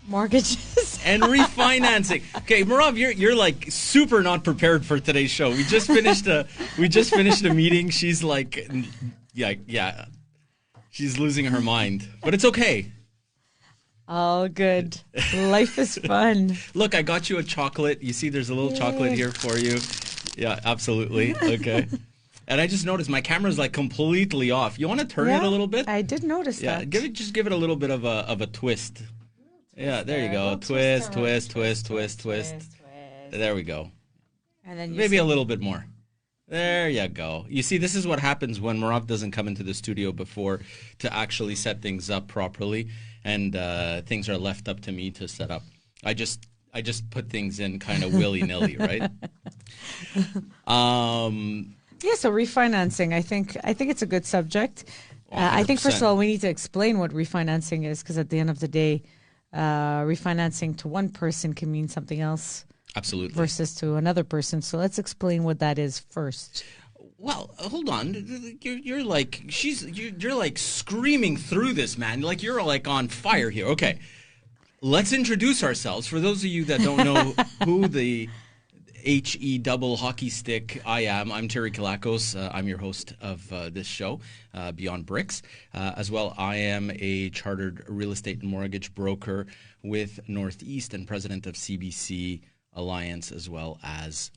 Mortgages. And refinancing. Okay, Marav, you're like super not prepared for today's show. We just finished a meeting. She's like, yeah. She's losing her mind. But it's okay. Oh, good. Life is fun. Look, I got you a chocolate. You see there's a little chocolate here for you. Yeah, absolutely. Okay. And I just noticed my camera's like completely off. You want to turn it a little bit? I did notice that. Just give it a little bit of a twist. Yeah, there you go. Twist. There we go. And then maybe a little bit more. There you go. You see, this is what happens when Marav doesn't come into the studio before to actually set things up properly, and things are left up to me to set up. I just put things in kind of willy-nilly, right? Yeah, so refinancing, I think it's a good subject. I think, first of all, we need to explain what refinancing is, because at the end of the day, refinancing to one person can mean something else. Absolutely. Versus to another person. So let's explain what that is first. Well, hold on. You're like you're like screaming through this, man. Like you're like on fire here. Okay. Let's introduce ourselves. For those of you that don't know who the HE double hockey stick I am, I'm Terry Kalakos. I'm your host of this show, Beyond Bricks. As well, I am a chartered real estate and mortgage broker with Northeast and president of CBC Alliance, as well as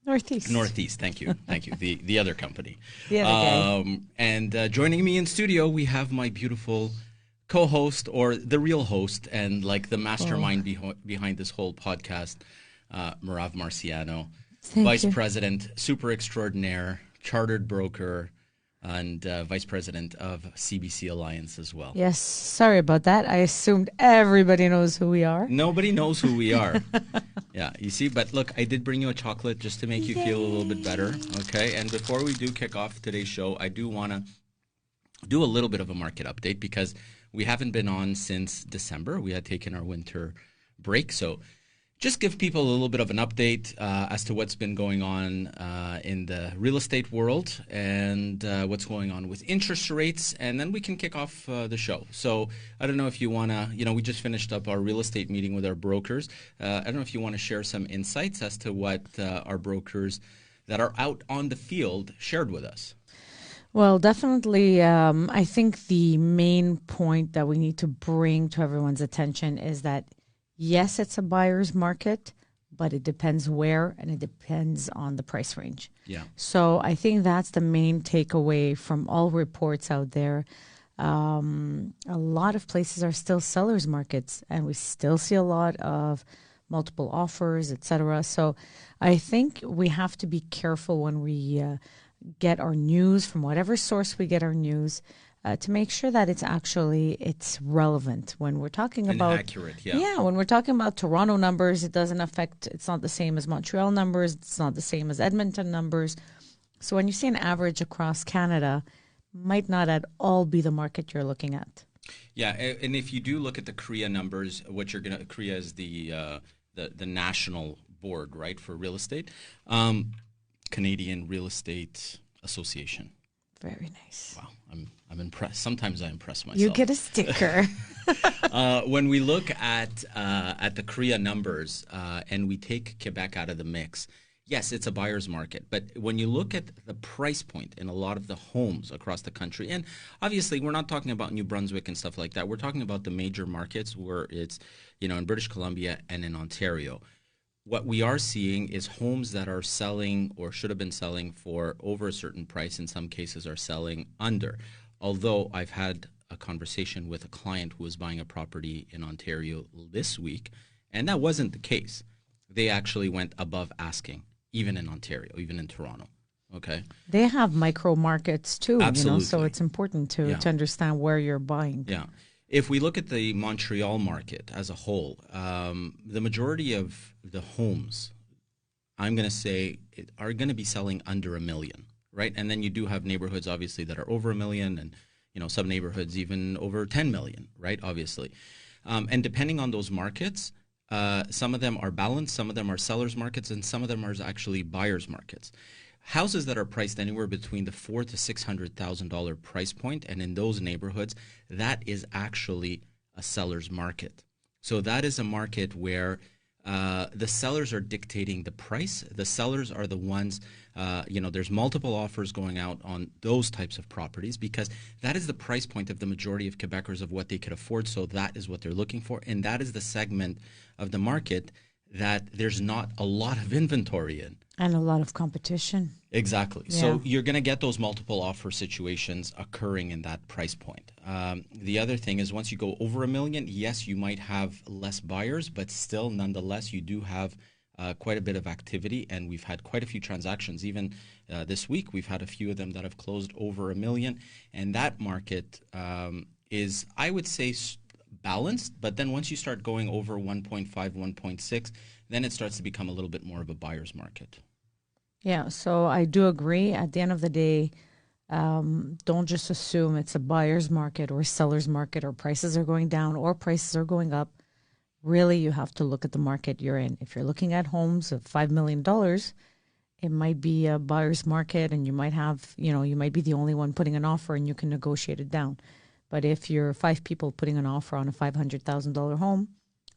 Northeast. Thank you. The other company. The other guy. And joining me in studio, we have my beautiful co-host, or the real host, and like the mastermind behind this whole podcast, Marav Marciano, Vice President, super extraordinaire, chartered broker, and Vice President of CBC Alliance as well. Yes, sorry about that. I assumed everybody knows who we are. Nobody knows who we are. Yeah, you see, but look, I did bring you a chocolate just to make you feel a little bit better, okay? And before we do kick off today's show, I do want to do a little bit of a market update, because we haven't been on since December. We had taken our winter break, so just give people a little bit of an update as to what's been going on in the real estate world, and what's going on with interest rates, and then we can kick off the show. So I don't know if you want to, we just finished up our real estate meeting with our brokers. I don't know if you want to share some insights as to what our brokers that are out on the field shared with us. Well, definitely, I think the main point that we need to bring to everyone's attention is that yes, it's a buyer's market, but it depends where, and it depends on the price range. Yeah. So I think that's the main takeaway from all reports out there. A lot of places are still sellers markets, and we still see a lot of multiple offers, etc. So I think we have to be careful when we get our news from whatever source we get our news, to make sure that it's relevant when we're talking about accurate. When we're talking about Toronto numbers, it's not the same as Montreal numbers, it's not the same as Edmonton numbers. So when you see an average across Canada, might not at all be the market you're looking at. Yeah, and if you do look at the CREA numbers, CREA is the national board, right, for real estate, Canadian Real Estate Association. Very nice. Wow, I'm impressed. Sometimes I impress myself. You get a sticker. When we look at the CREA numbers and we take Quebec out of the mix, yes, it's a buyer's market. But when you look at the price point in a lot of the homes across the country, and obviously we're not talking about New Brunswick and stuff like that. We're talking about the major markets where it's, in British Columbia and in Ontario. What we are seeing is homes that are selling or should have been selling for over a certain price, in some cases are selling under. Although I've had a conversation with a client who was buying a property in Ontario this week, and that wasn't the case. They actually went above asking, even in Ontario, even in Toronto. Okay. They have micro markets too, Absolutely. So it's important to understand where you're buying. Yeah. If we look at the Montreal market as a whole, the majority of the homes, I'm going to say, are going to be selling under $1 million, right? And then you do have neighborhoods, obviously, that are over $1 million, and some neighborhoods even over $10 million, right? Obviously, and depending on those markets, some of them are balanced, some of them are sellers markets, and some of them are actually buyers markets. Houses that are priced anywhere between the $400,000 to $600,000 price point, and in those neighborhoods, that is actually a seller's market. So that is a market where the sellers are dictating the price. The sellers are the ones, there's multiple offers going out on those types of properties because that is the price point of the majority of Quebecers of what they could afford. So that is what they're looking for. And that is the segment of the market that there's not a lot of inventory in. And a lot of competition. Exactly. Yeah. So you're going to get those multiple offer situations occurring in that price point. The other thing is once you go over $1 million, yes, you might have less buyers, but still, nonetheless, you do have quite a bit of activity. And we've had quite a few transactions. Even this week, we've had a few of them that have closed over $1 million. And that market is, I would say, balanced. But then once you start going over 1.5, 1.6, then it starts to become a little bit more of a buyer's market. Yeah, so I do agree. At the end of the day, don't just assume it's a buyer's market or seller's market or prices are going down or prices are going up. Really, you have to look at the market you're in. If you're looking at homes of $5 million, it might be a buyer's market and you might have, you might be the only one putting an offer and you can negotiate it down. But if you're 5 people putting an offer on a $500,000 home,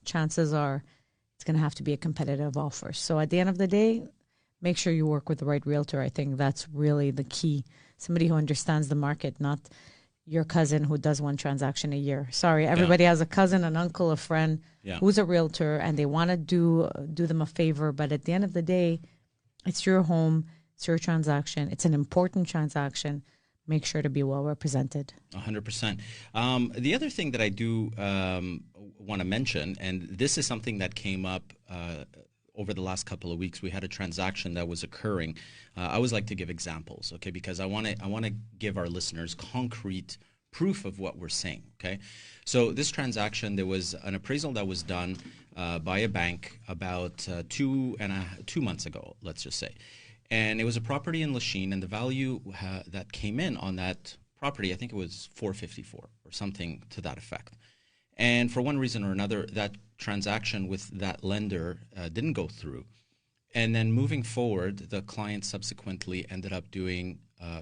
chances are it's going to have to be a competitive offer. So at the end of the day, make sure you work with the right realtor. I think that's really the key. Somebody who understands the market, not your cousin who does one transaction a year. Sorry, everybody has a cousin, an uncle, a friend who's a realtor, and they want to do them a favor. But at the end of the day, it's your home, it's your transaction. It's an important transaction. Make sure to be well represented. 100%. The other thing that I do want to mention, and this is something that came up over the last couple of weeks, we had a transaction that was occurring. I always like to give examples, okay, because I want to give our listeners concrete proof of what we're saying, okay? So this transaction, there was an appraisal that was done by a bank about 2 months ago, let's just say. And it was a property in Lachine, and the value that came in on that property, I think it was $454 or something to that effect. And for one reason or another, that transaction with that lender didn't go through. And then moving forward, the client subsequently ended up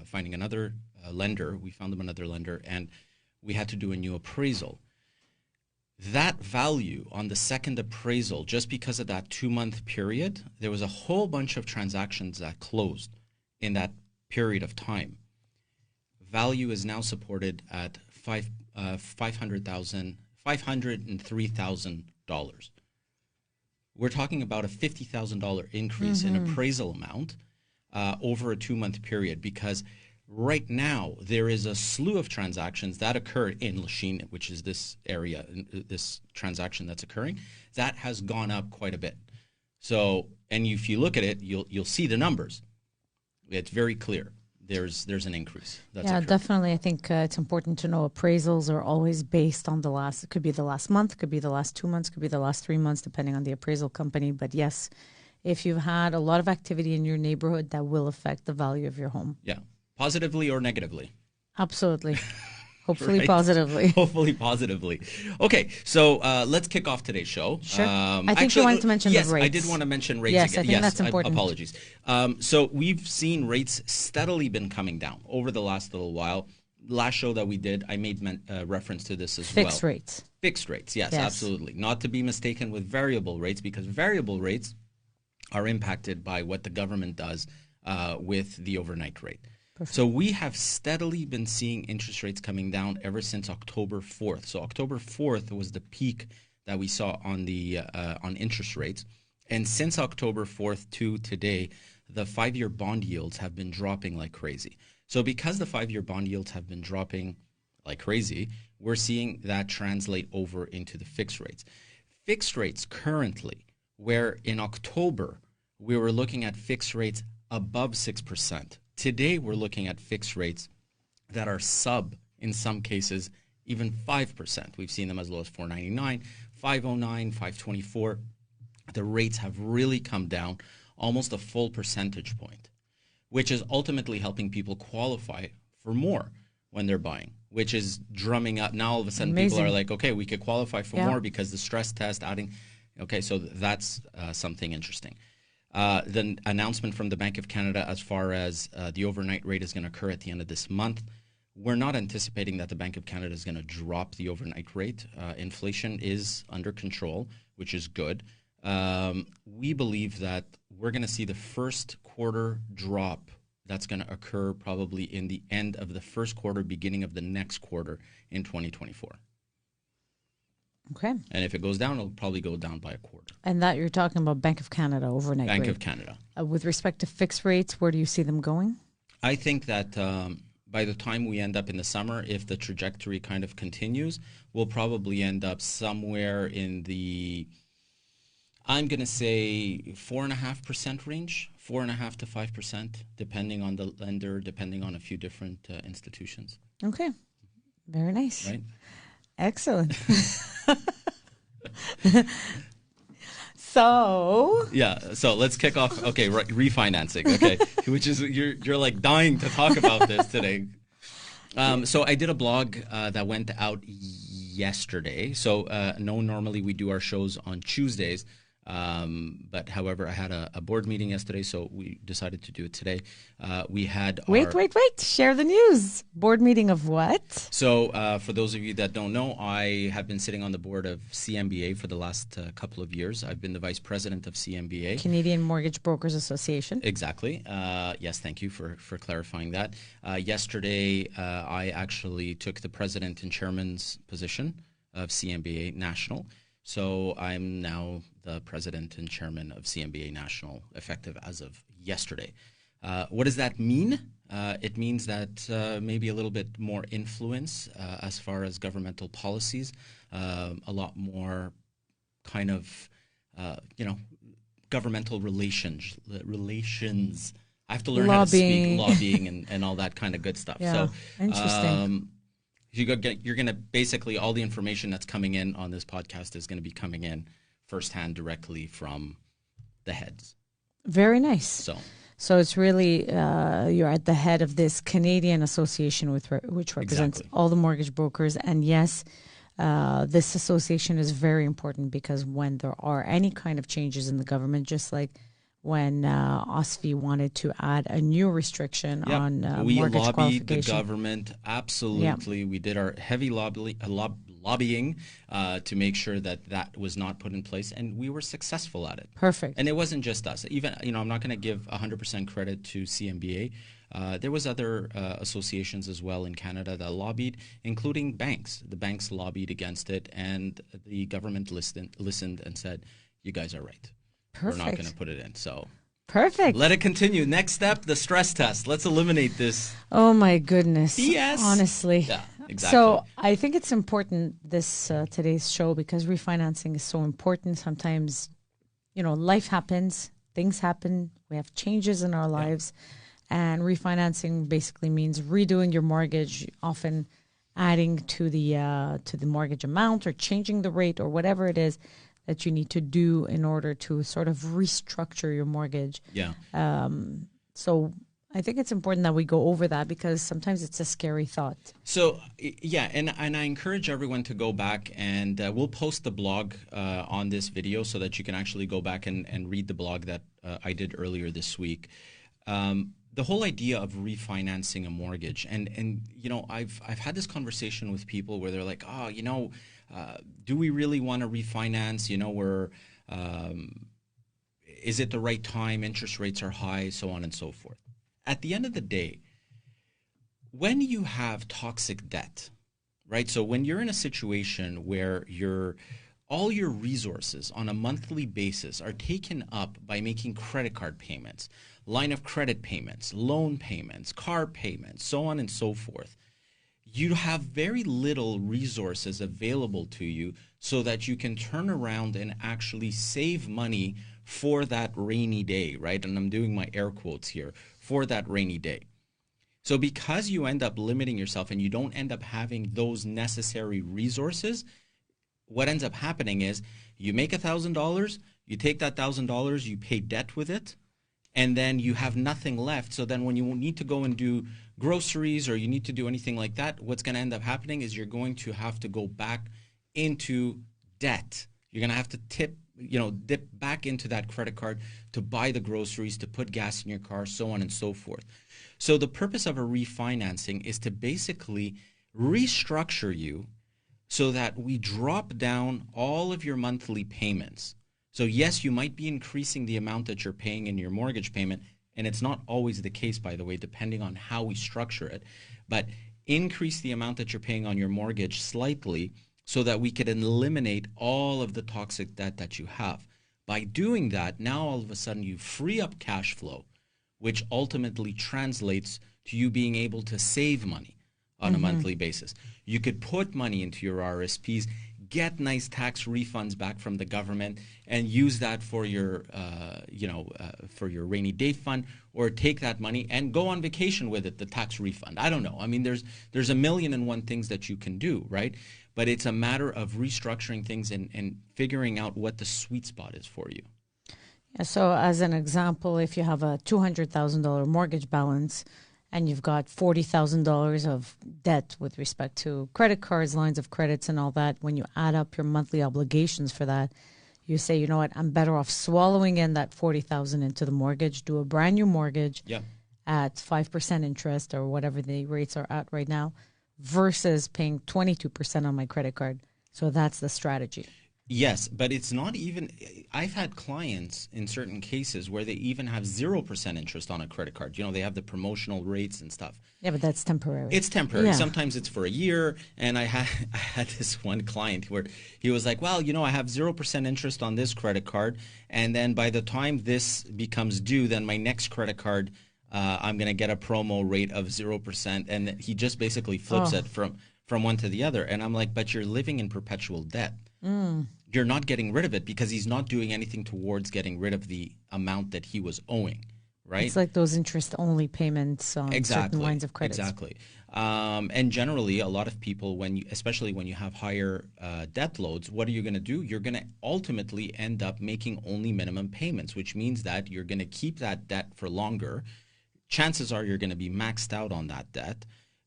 finding another lender. We found them another lender, and we had to do a new appraisal. That value on the second appraisal, just because of that 2-month period, there was a whole bunch of transactions that closed in that period of time. Value is now supported at $503,000. We're talking about a $50,000 increase in appraisal amount over a 2-month period, because right now there is a slew of transactions that occurred in Lachine, which is this area, this transaction that's occurring, that has gone up quite a bit. So, and if you look at it, you'll see the numbers. It's very clear. There's an increase. That's occurred. Definitely. I think it's important to know appraisals are always based on it could be the last month, could be the last 2 months, could be the last 3 months, depending on the appraisal company. But yes, if you've had a lot of activity in your neighborhood, that will affect the value of your home. Yeah. Positively or negatively? Absolutely. Hopefully positively. Hopefully positively. Okay, so let's kick off today's show. Sure. I think you wanted to mention the rates. Yes, I did want to mention rates again. Yes, I think that's important. Apologies. So we've seen rates steadily been coming down over the last little while. Last show that we did, I made reference to this as Fixed rates. Fixed rates, yes, absolutely. Not to be mistaken with variable rates, because variable rates are impacted by what the government does with the overnight rate. Perfect. So we have steadily been seeing interest rates coming down ever since October 4th. So October 4th was the peak that we saw on the on interest rates. And since October 4th to today, the 5-year bond yields have been dropping like crazy. So because the 5-year bond yields have been dropping like crazy, we're seeing that translate over into the fixed rates. Fixed rates currently, where in October we were looking at fixed rates above 6%. Today, we're looking at fixed rates that are sub, in some cases, even 5%. We've seen them as low as 4.99, 5.09, 5.24. The rates have really come down almost a full percentage point, which is ultimately helping people qualify for more when they're buying, which is drumming up. Now, all of a sudden, people are like, okay, we could qualify for more because the stress test adding. Okay, so that's something interesting. The announcement from the Bank of Canada as far as the overnight rate is going to occur at the end of this month. we're not anticipating that the Bank of Canada is going to drop the overnight rate. Inflation is under control, which is good. We believe that we're going to see the first quarter drop that's going to occur probably in the end of the first quarter, beginning of the next quarter in 2024. Okay. And if it goes down, it'll probably go down by a quarter. And that you're talking about Bank of Canada overnight Bank rate. of Canada. With respect to fixed rates, where do you see them going? I think that by the time we end up in the summer, if the trajectory kind of continues, we'll probably end up somewhere in the, I'm going to say 4.5% range, 4.5% to 5%, depending on the lender, depending on a few different institutions. Okay. Very nice. Right? Excellent. So let's kick off. Okay, refinancing. Okay, which is you're like dying to talk about this today. So I did a blog that went out yesterday. So normally we do our shows on Tuesdays. But however, I had a board meeting yesterday, so we decided to do it today. We had Wait. Share the news. Board meeting of what? So for those of you that don't know, I have been sitting on the board of CMBA for the last couple of years. I've been the vice president of CMBA. Canadian Mortgage Brokers Association. Exactly. Yes, thank you for clarifying that. Yesterday, I actually took the president and chairman's position of CMBA National. So I'm now the president and chairman of CMBA National, effective as of yesterday. What does that mean? It means that maybe a little bit more influence as far as governmental policies, a lot more kind of, governmental relations. I have to learn how to speak, lobbying and all that kind of good stuff. Yeah, so interesting. you're going to basically all the information that's coming in on this podcast is going to be coming in firsthand directly from the heads. Very nice. So it's really you're at the head of this Canadian association which represents all the mortgage brokers. And yes, this association is very important because when there are any kind of changes in the government, just like when OSFI wanted to add a new restriction on mortgage qualification. We lobbied the government, absolutely. Yep. We did our heavy lobbying to make sure that was not put in place, and we were successful at it. Perfect. And it wasn't just us. Even, I'm not going to give 100% credit to CMBA. There was other associations as well in Canada that lobbied, including banks. The banks lobbied against it, and the government listened and said, you guys are right. Perfect. We're not going to put it in. So perfect. Let it continue. Next step, the stress test. Let's eliminate this. Oh my goodness. BS. Honestly. Yeah, exactly. So I think it's important today's show because refinancing is so important. Sometimes, life happens, things happen, we have changes in our lives, and refinancing basically means redoing your mortgage, often adding to the mortgage amount or changing the rate or whatever it is that you need to do in order to sort of restructure your mortgage. Yeah. So I think it's important that we go over that because sometimes it's a scary thought. So, and I encourage everyone to go back and we'll post the blog on this video so that you can actually go back and read the blog that I did earlier this week. The whole idea of refinancing a mortgage, and I've had this conversation with people where they're like, do we really want to refinance? Is it the right time? Interest rates are high, so on and so forth. At the end of the day, when you have toxic debt, right? So when you're in a situation where all your resources on a monthly basis are taken up by making credit card payments, line of credit payments, loan payments, car payments, so on and so forth, you have very little resources available to you so that you can turn around and actually save money for that rainy day, right? And I'm doing my air quotes here, for that rainy day. So because you end up limiting yourself and you don't end up having those necessary resources, what ends up happening is you make $1,000, you take that $1,000, you pay debt with it, and then you have nothing left. So then when you need to go and do groceries or you need to do anything like that, what's going to end up happening is you're going to have to go back into debt. You're going to have to tip dip back into that credit card to buy the groceries, to put gas in your car, so on and so forth. So the purpose of a refinancing is to basically restructure you so that we drop down all of your monthly payments. So yes, you might be increasing the amount that you're paying in your mortgage payment, and it's not always the case, by the way, depending on how we structure it, but increase the amount that you're paying on your mortgage slightly so that we could eliminate all of the toxic debt that you have. By doing that, now all of a sudden you free up cash flow, which ultimately translates to you being able to save money on a monthly basis. You could put money into your RSPs, get nice tax refunds back from the government, and use that for your, for your rainy day fund, or take that money and go on vacation with it, the tax refund. I don't know. I mean, there's a million and one things that you can do, right? But it's a matter of restructuring things and figuring out what the sweet spot is for you. Yeah, so as an example, if you have a $200,000 mortgage balance and you've got $40,000 of debt with respect to credit cards, lines of credits, and all that, when you add up your monthly obligations for that, you say, you know what, I'm better off swallowing in that $40,000 into the mortgage, do a brand new mortgage at 5% interest or whatever the rates are at right now, versus paying 22% on my credit card. So that's the strategy. Yes, but it's not even, I've had clients in certain cases where they even have 0% interest on a credit card. They have the promotional rates and stuff. Yeah, but that's temporary. It's temporary. Yeah. Sometimes it's for a year. And I had this one client where he was like, well, I have 0% interest on this credit card. And then by the time this becomes due, then my next credit card, I'm going to get a promo rate of 0%. And he just basically flips it from one to the other. And I'm like, but you're living in perpetual debt. You're not getting rid of it because he's not doing anything towards getting rid of the amount that he was owing, right? It's like those interest-only payments on certain lines of credit. Exactly. And generally, a lot of people, especially when you have higher debt loads, what are you going to do? You're going to ultimately end up making only minimum payments, which means that you're going to keep that debt for longer. Chances are you're going to be maxed out on that debt.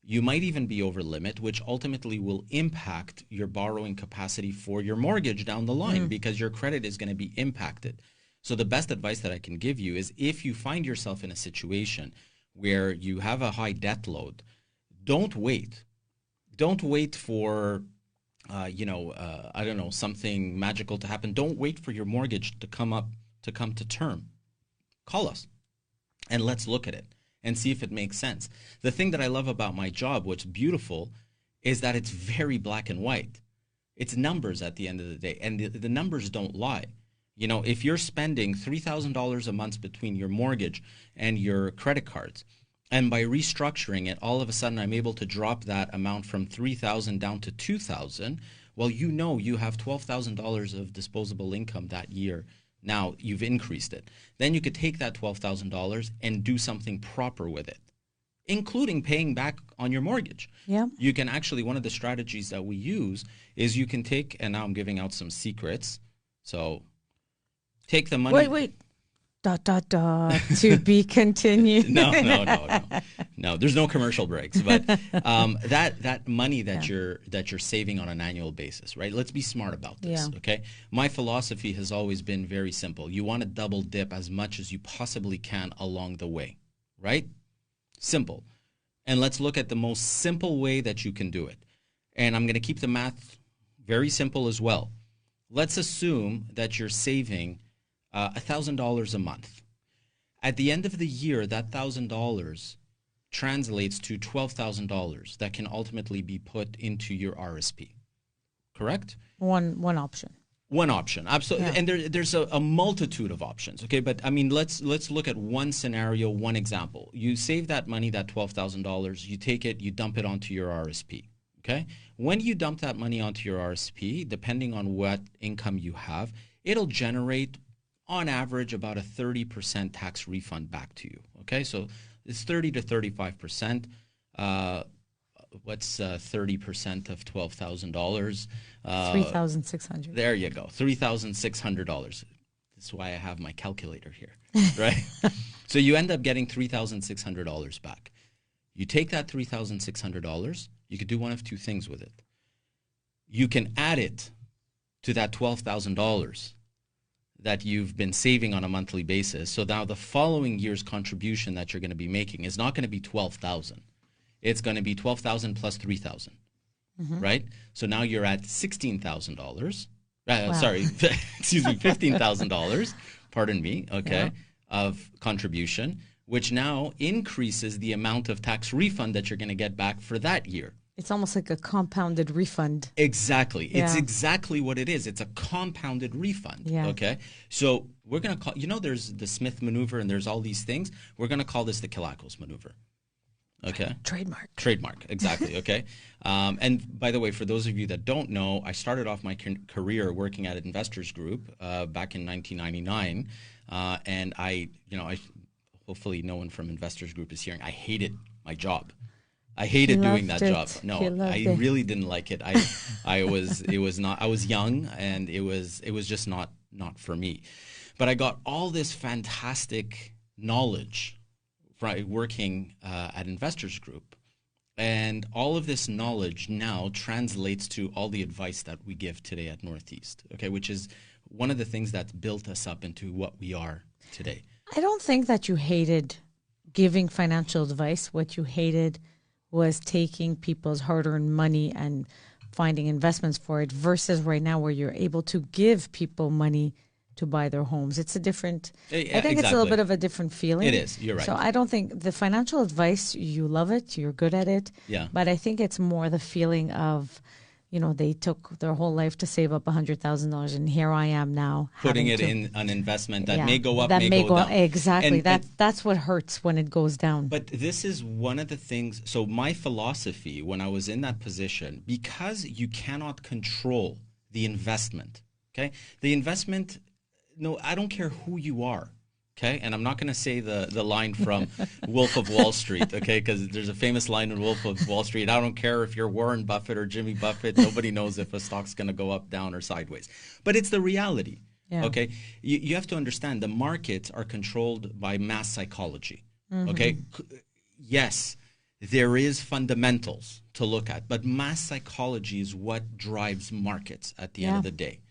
You might even be over limit, which ultimately will impact your borrowing capacity for your mortgage down the line because your credit is going to be impacted. So the best advice that I can give you is if you find yourself in a situation where you have a high debt load, don't wait. Don't wait for, something magical to happen. Don't wait for your mortgage to come to term. Call us and let's look at it and see if it makes sense. The thing that I love about my job, what's beautiful, is that it's very black and white. It's numbers at the end of the day, and the numbers don't lie. If you're spending $3,000 a month between your mortgage and your credit cards, and by restructuring it, all of a sudden I'm able to drop that amount from $3,000 down to $2,000, well, you have $12,000 of disposable income that year. Now you've increased it. Then you could take that $12,000 and do something proper with it, including paying back on your mortgage. Yeah. You can actually, one of the strategies that we use is you can take, and now I'm giving out some secrets. So take the money. Wait. ... to be continued. No. There's no commercial breaks. But that money that you're saving on an annual basis, right? Let's be smart about this, okay? My philosophy has always been very simple. You want to double dip as much as you possibly can along the way, right? Simple. And let's look at the most simple way that you can do it. And I'm going to keep the math very simple as well. Let's assume that you're saving $1,000 a month. At the end of the year, that $1,000 translates to $12,000 that can ultimately be put into your RSP. Correct? One option. One option, absolutely. Yeah. And there's a multitude of options. Okay, but I mean, let's look at one scenario, one example. You save that money, that $12,000. You take it, you dump it onto your RSP. Okay, when you dump that money onto your RSP, depending on what income you have, it'll generate on average about a 30% tax refund back to you. Okay, so it's 30 to 35%. What's 30% of $12,000? $3,600. There you go, $3,600. That's why I have my calculator here, right? So you end up getting $3,600 back. You take that $3,600. You could do one of two things with it. You can add it to that $12,000, that you've been saving on a monthly basis. So now the following year's contribution that you're going to be making is not going to be $12,000. It's going to be $12,000 plus $3,000, right? So now you're at $16,000. Wow. Sorry, excuse me, $15,000. Pardon me. Okay, of contribution, which now increases the amount of tax refund that you're going to get back for that year. It's almost like a compounded refund. Exactly. Yeah. It's exactly what it is. It's a compounded refund. Yeah. Okay. So we're going to call, there's the Smith maneuver and there's all these things. We're going to call this the Kilakos maneuver. Okay. Trademark. Exactly. Okay. And by the way, for those of you that don't know, I started off my career working at Investors Group back in 1999. And I hopefully no one from Investors Group is hearing, I hated my job. I hated doing that job. No, I really didn't like it. I was young and it was just not for me. But I got all this fantastic knowledge from working at Investors Group. And all of this knowledge now translates to all the advice that we give today at Northeast, okay, which is one of the things that's built us up into what we are today. I don't think that you hated giving financial advice. What you hated was taking people's hard-earned money and finding investments for it versus right now where you're able to give people money to buy their homes. It's a different, I think it's a little bit of a different feeling. It is, you're right. So I don't think the financial advice, you love it, you're good at it. Yeah. But I think it's more the feeling of, they took their whole life to save up $100,000 and here I am now. Putting it in an investment that may go up, may go down. Exactly. That's what hurts when it goes down. But this is one of the things, so my philosophy when I was in that position, because you cannot control the investment, okay? The investment, no, I don't care who you are. Okay, and I'm not going to say the line from Wolf of Wall Street, okay, because there's a famous line in Wolf of Wall Street. I don't care if you're Warren Buffett or Jimmy Buffett. Nobody knows if a stock's going to go up, down, or sideways. But it's the reality, okay? You have to understand the markets are controlled by mass psychology, okay? Yes, there is fundamentals to look at, but mass psychology is what drives markets at the end of the day.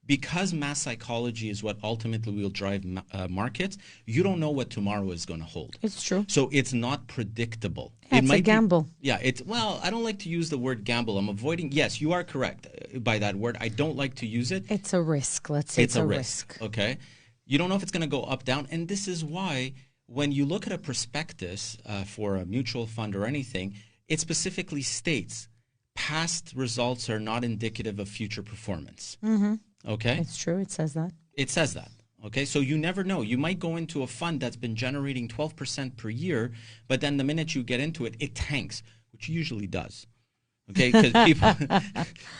Because mass psychology is what ultimately will drive markets, you don't know what tomorrow is going to hold. It's true. So it's not predictable. Yeah, it's a gamble. I don't like to use the word gamble. I'm avoiding, yes, you are correct by that word. I don't like to use it. It's a risk. Let's say it's a risk. Okay. You don't know if it's going to go up, down. And this is why when you look at a prospectus for a mutual fund or anything, it specifically states past results are not indicative of future performance. Mm-hmm. Okay. It's true. It says that. It says that. Okay. So you never know. You might go into a fund that's been generating 12% per year, but then the minute you get into it, it tanks, which usually does. Okay. Because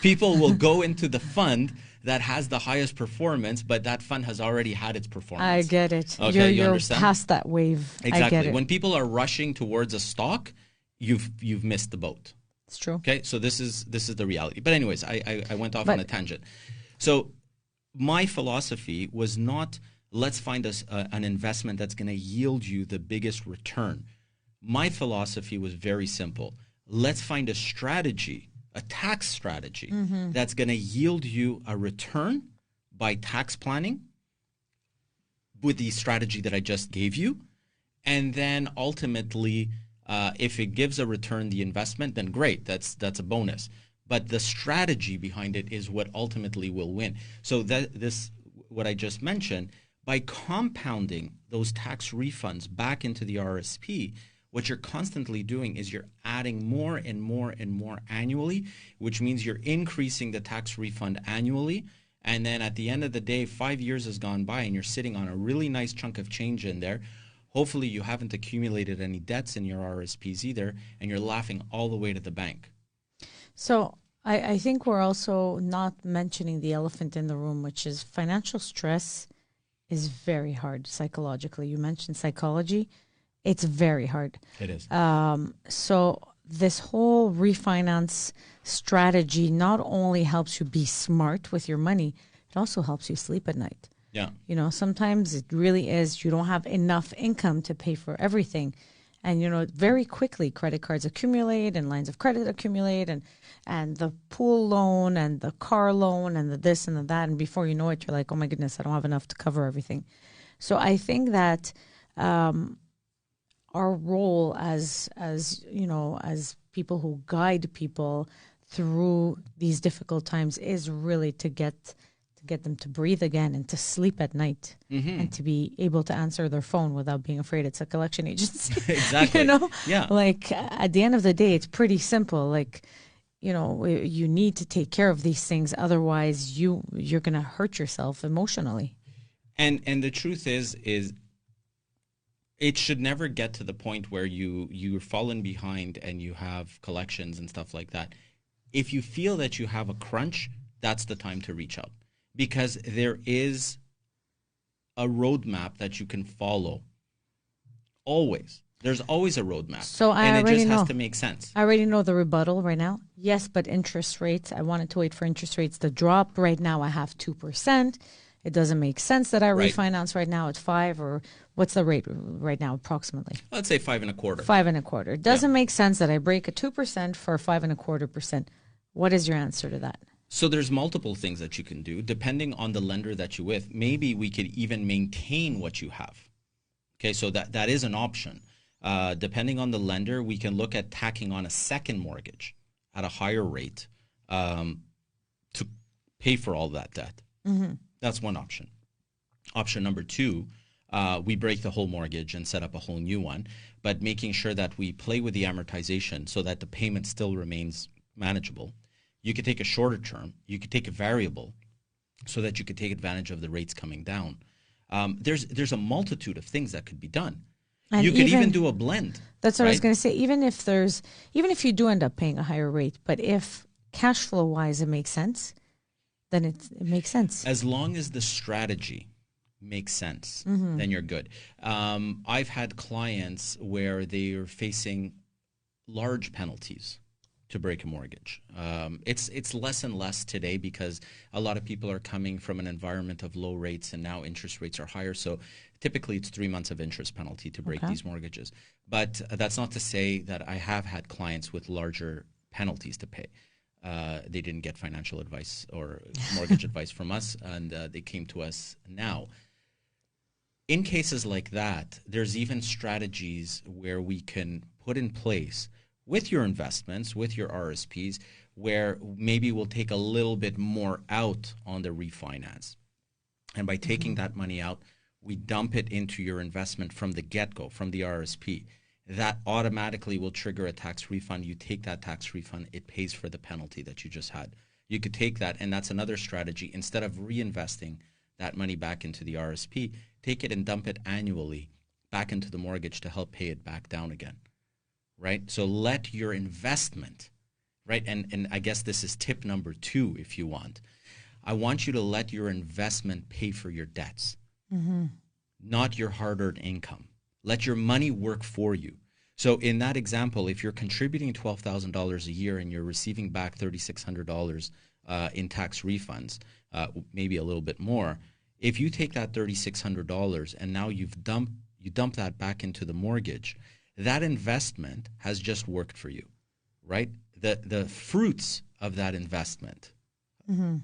people will go into the fund that has the highest performance, but that fund has already had its performance. I get it. Okay. You're understand? past that wave. Exactly. I get it. When people are rushing towards a stock, you've missed the boat. It's true. Okay. So this is the reality. But anyways, I went off on a tangent. So my philosophy was not, let's find us an investment that's going to yield you the biggest return. My philosophy was very simple. Let's find a strategy, a tax strategy, that's going to yield you a return by tax planning with the strategy that I just gave you. And then ultimately, if it gives a return, the investment, then great, that's a bonus. But the strategy behind it is what ultimately will win. So what I just mentioned, by compounding those tax refunds back into the RSP, what you're constantly doing is you're adding more and more and more annually, which means you're increasing the tax refund annually. And then at the end of the day, 5 years has gone by and you're sitting on a really nice chunk of change in there. Hopefully you haven't accumulated any debts in your RSPs either, and you're laughing all the way to the bank. So I think we're also not mentioning the elephant in the room, which is financial stress is very hard psychologically. You mentioned psychology. It's very hard. It is. So this whole refinance strategy not only helps you be smart with your money, it also helps you sleep at night. Yeah. Sometimes it really is you don't have enough income to pay for everything. And, very quickly credit cards accumulate and lines of credit accumulate and the pool loan and the car loan and the this and the that. And before you know it, you're like, oh my goodness, I don't have enough to cover everything. So I think that our role as people who guide people through these difficult times is really to get them to breathe again and to sleep at night and to be able to answer their phone without being afraid it's a collection agency. Exactly. Yeah. Like at the end of the day, it's pretty simple. Like, you need to take care of these things. Otherwise you're going to hurt yourself emotionally. And the truth is it should never get to the point where you're fallen behind and you have collections and stuff like that. If you feel that you have a crunch, that's the time to reach out, because there is a roadmap that you can follow. Always. There's always a roadmap. So it just has to make sense. I already know the rebuttal right now. Yes, but interest rates, I wanted to wait for interest rates to drop. Right now I have 2%. It doesn't make sense that I refinance right now at 5%, or what's the rate right now approximately? Let's say 5.25%. 5.25%. It doesn't make sense that I break a 2% for 5.25%. What is your answer to that? So there's multiple things that you can do depending on the lender that you're with. Maybe we could even maintain what you have. Okay, so that is an option. Depending on the lender, we can look at tacking on a second mortgage at a higher rate to pay for all that debt. Mm-hmm. That's one option. Option number two, we break the whole mortgage and set up a whole new one, but making sure that we play with the amortization so that the payment still remains manageable. You could take a shorter term. You could take a variable so that you could take advantage of the rates coming down. There's a multitude of things that could be done. And you could even do a blend. That's what I was going to say. Even if you do end up paying a higher rate, but if cash flow wise it makes sense, then it makes sense. As long as the strategy makes sense, then you're good. I've had clients where they are facing large penalties to break a mortgage. It's less and less today because a lot of people are coming from an environment of low rates and now interest rates are higher. So typically it's 3 months of interest penalty to break these mortgages. But that's not to say that I have had clients with larger penalties to pay. They didn't get financial advice or mortgage advice from us, and they came to us now. In cases like that, there's even strategies where we can put in place with your investments, with your RSPs, where maybe we'll take a little bit more out on the refinance. And by taking that money out, we dump it into your investment from the get-go, from the RSP. That automatically will trigger a tax refund. You take that tax refund, it pays for the penalty that you just had. You could take that, and that's another strategy. Instead of reinvesting that money back into the RSP, take it and dump it annually back into the mortgage to help pay it back down again, right? So let your investment, right, and I guess this is tip number 2 if you want. I want you to let your investment pay for your debts, not your hard-earned income. Let your money work for you. So in that example, if you're contributing $12,000 a year and you're receiving back $3,600 in tax refunds, maybe a little bit more, if you take that $3,600 and now you dump that back into the mortgage, that investment has just worked for you, right? The fruits of that investment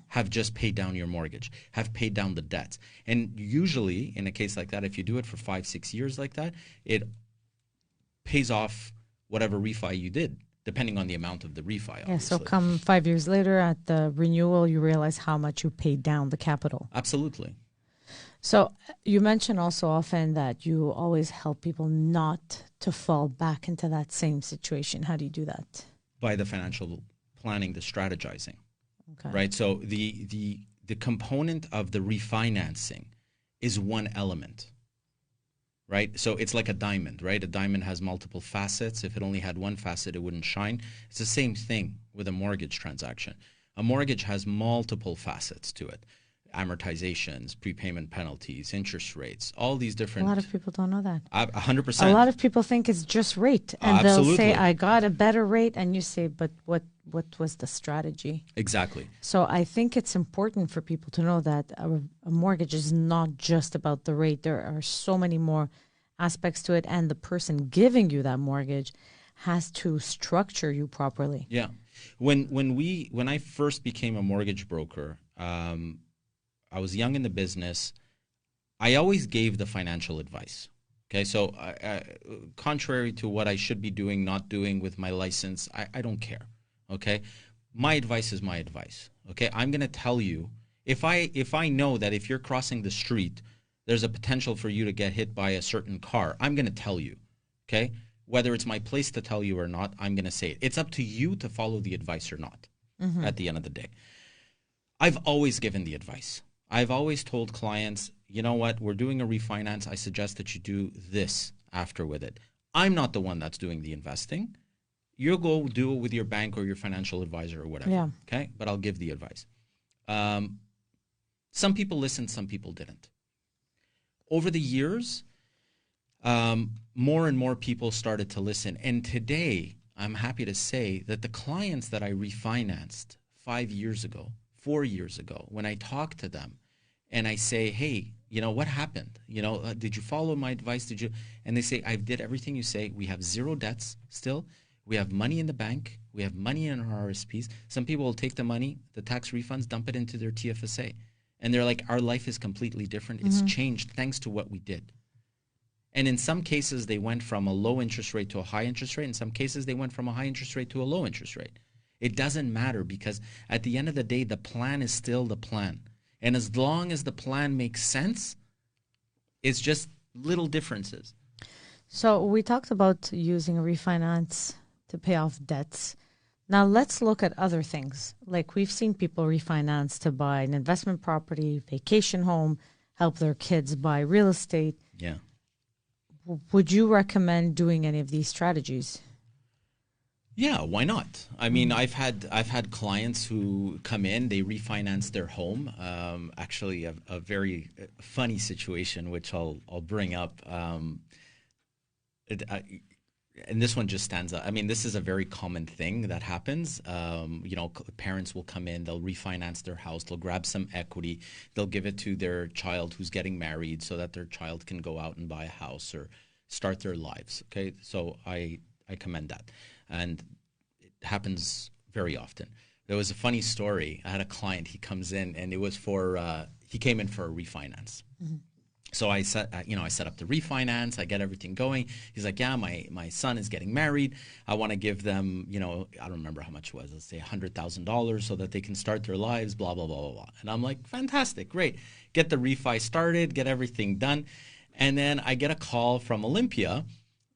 have just paid down your mortgage, have paid down the debts. And usually in a case like that, if you do it for 5-6 years like that, it pays off whatever refi you did, depending on the amount of the refi, obviously. Yeah, so come 5 years later at the renewal, you realize how much you paid down the capital. Absolutely. So you mention also often that you always help people not to fall back into that same situation. How do you do that? By the financial planning, the strategizing. Okay. Right. So the component of the refinancing is one element. Right. So it's like a diamond, right? A diamond has multiple facets. If it only had one facet, it wouldn't shine. It's the same thing with a mortgage transaction. A mortgage has multiple facets to it. Amortizations, prepayment penalties, interest rates, all these different. A lot of people don't know that. 100%. A lot of people think it's just rate, and they'll say, "I got a better rate," and you say, "But what was the strategy?" Exactly. So I think it's important for people to know that a mortgage is not just about the rate. There are so many more aspects to it, and the person giving you that mortgage has to structure you properly. Yeah. When I first became a mortgage broker, I was young in the business. I always gave the financial advice. Okay, so contrary to what I should be doing, not doing with my license, I don't care. Okay, my advice is my advice. Okay, I'm going to tell you, if I know that if you're crossing the street, there's a potential for you to get hit by a certain car, I'm going to tell you. Okay, whether it's my place to tell you or not, I'm going to say it. It's up to you to follow the advice or not. At the end of the day, I've always given the advice. I've always told clients, you know what, we're doing a refinance. I suggest that you do this after with it. I'm not the one that's doing the investing. You'll go do it with your bank or your financial advisor or whatever. Yeah. Okay, but I'll give the advice. Some people listened, some people didn't. Over the years, more and more people started to listen. And today, I'm happy to say that the clients that I refinanced 5 years ago, 4 years ago, when I talk to them and I say, hey, you know, what happened? You know, did you follow my advice? Did you? And they say, I did everything you say. We have zero debts still. We have money in the bank. We have money in our RSPs. Some people will take the money, the tax refunds, dump it into their TFSA. And they're like, our life is completely different. It's changed thanks to what we did. And in some cases, they went from a low interest rate to a high interest rate. In some cases, they went from a high interest rate to a low interest rate. It doesn't matter, because at the end of the day, the plan is still the plan. And as long as the plan makes sense, it's just little differences. So we talked about using a refinance to pay off debts. Now let's look at other things. Like, we've seen people refinance to buy an investment property, vacation home, help their kids buy real estate. Yeah. Would you recommend doing any of these strategies? Yeah, why not? I mean, I've had clients who come in, they refinance their home. Actually, a very funny situation, which I'll bring up. And this one just stands out. I mean, this is a very common thing that happens. You know, parents will come in, they'll refinance their house, they'll grab some equity, they'll give it to their child who's getting married so that their child can go out and buy a house or start their lives. Okay, so I commend that. And it happens very often. There was a funny story. I had a client, he comes in, and it was for, he came in for a refinance. So I set up the refinance. I get everything going. He's like, yeah, my son is getting married. I want to give them, you know, I don't remember how much it was. Let's say $100,000 so that they can start their lives, blah, blah, blah, blah, blah. And I'm like, fantastic, great. Get the refi started, get everything done. And then I get a call from Olympia,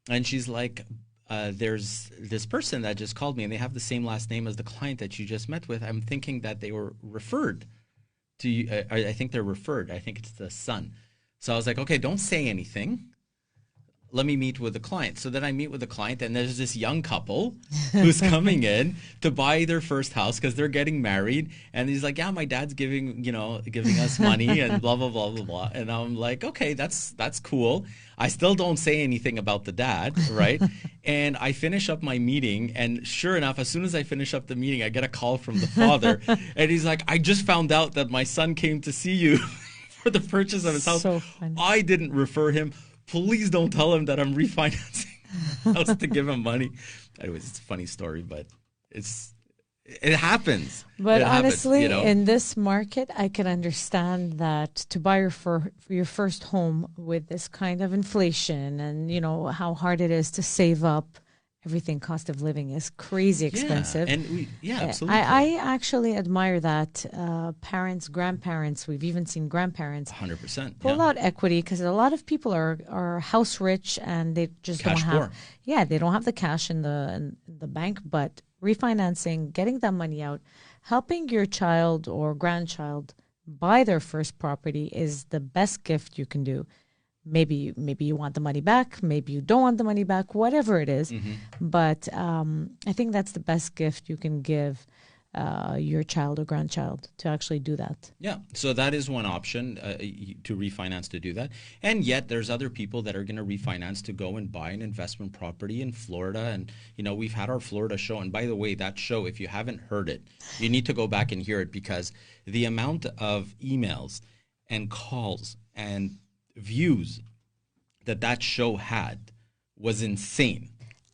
and she's like, there's this person that just called me, and they have the same last name as the client that you just met with. I'm thinking that they were referred to you. I think they're referred. I think it's the son. So I was like, okay, don't say anything. Let me meet with the client. So then I meet with the client, and there's this young couple who's coming in to buy their first house because they're getting married. And he's like, yeah, my dad's giving us money and blah, blah, blah, blah, blah. And I'm like, okay, that's cool. I still don't say anything about the dad, right? And I finish up my meeting, and sure enough, as soon as I finish up the meeting, I get a call from the father. And he's like, I just found out that my son came to see you for the purchase of his house. So funny. I didn't refer him. Please don't tell him that I'm refinancing house to give him money. Anyways, it's a funny story, but it happens. But it honestly, happens, you know? in this market, I can understand that to buy your first home with this kind of inflation and, you know, how hard it is to save up. Everything, cost of living is crazy expensive. Absolutely. I actually admire that parents, grandparents, we've even seen grandparents 100%. pull out equity, because a lot of people are house rich and they just Cash don't have poor. they don't have the cash in the bank, but refinancing, getting that money out, helping your child or grandchild buy their first property is the best gift you can do. Maybe you want the money back, maybe you don't want the money back, whatever it is. But I think that's the best gift you can give your child or grandchild, to actually do that. Yeah, so that is one option to refinance to do that. And yet there's other people that are going to refinance to go and buy an investment property in Florida. And, you know, we've had our Florida show. And by the way, that show, if you haven't heard it, you need to go back and hear it, because the amount of emails and calls and views that show had was insane.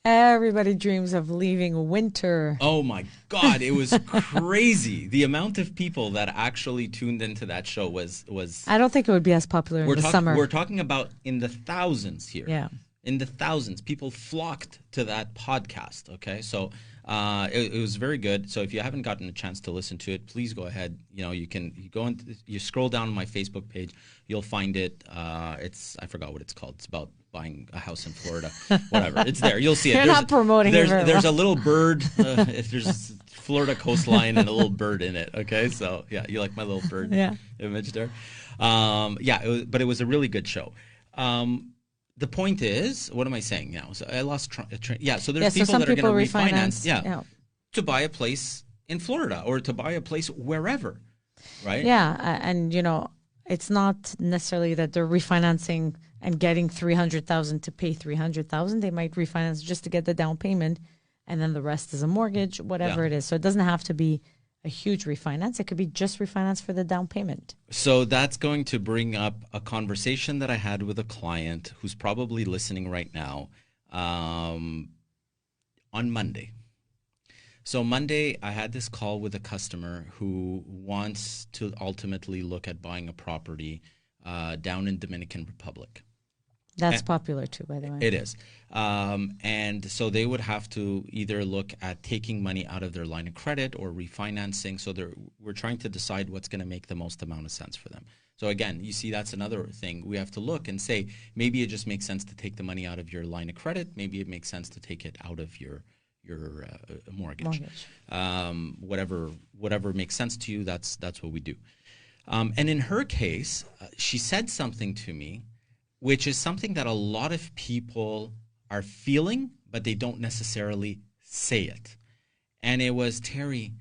Everybody dreams of leaving winter. Oh my God, it was crazy. The amount of people that actually tuned into that show was I don't think it would be as popular in the summer. We're talking about in the thousands here. Yeah. In the thousands, people flocked to that podcast. Okay, so it was very good. So if you haven't gotten a chance to listen to it, please go ahead. You you scroll down my Facebook page, you'll find it. I forgot what it's called. It's about buying a house in Florida. Whatever, it's there. You'll see it. You're not promoting it very There's well. a little bird. If there's Florida coastline and a little bird in it. Okay, so yeah, you like my little bird image there. But it was a really good show. The point is, what am I saying now? So I lost train. Yeah, so there's people that are going to refinance to buy a place in Florida or to buy a place wherever, right? Yeah, and it's not necessarily that they're refinancing and getting $300,000 to pay $300,000. They might refinance just to get the down payment, and then the rest is a mortgage, whatever it is. So it doesn't have to be a huge refinance. It could be just refinance for the down payment. So that's going to bring up a conversation that I had with a client who's probably listening right now on Monday. So Monday, I had this call with a customer who wants to ultimately look at buying a property down in Dominican Republic. That's popular too, by the way. It is. And so they would have to either look at taking money out of their line of credit or refinancing. So we're trying to decide what's going to make the most amount of sense for them. So again, you see, that's another thing. We have to look and say, maybe it just makes sense to take the money out of your line of credit. Maybe it makes sense to take it out of your mortgage. Whatever makes sense to you, that's what we do. And in her case, she said something to me, which is something that a lot of people are feeling, but they don't necessarily say it. And it was, Terry,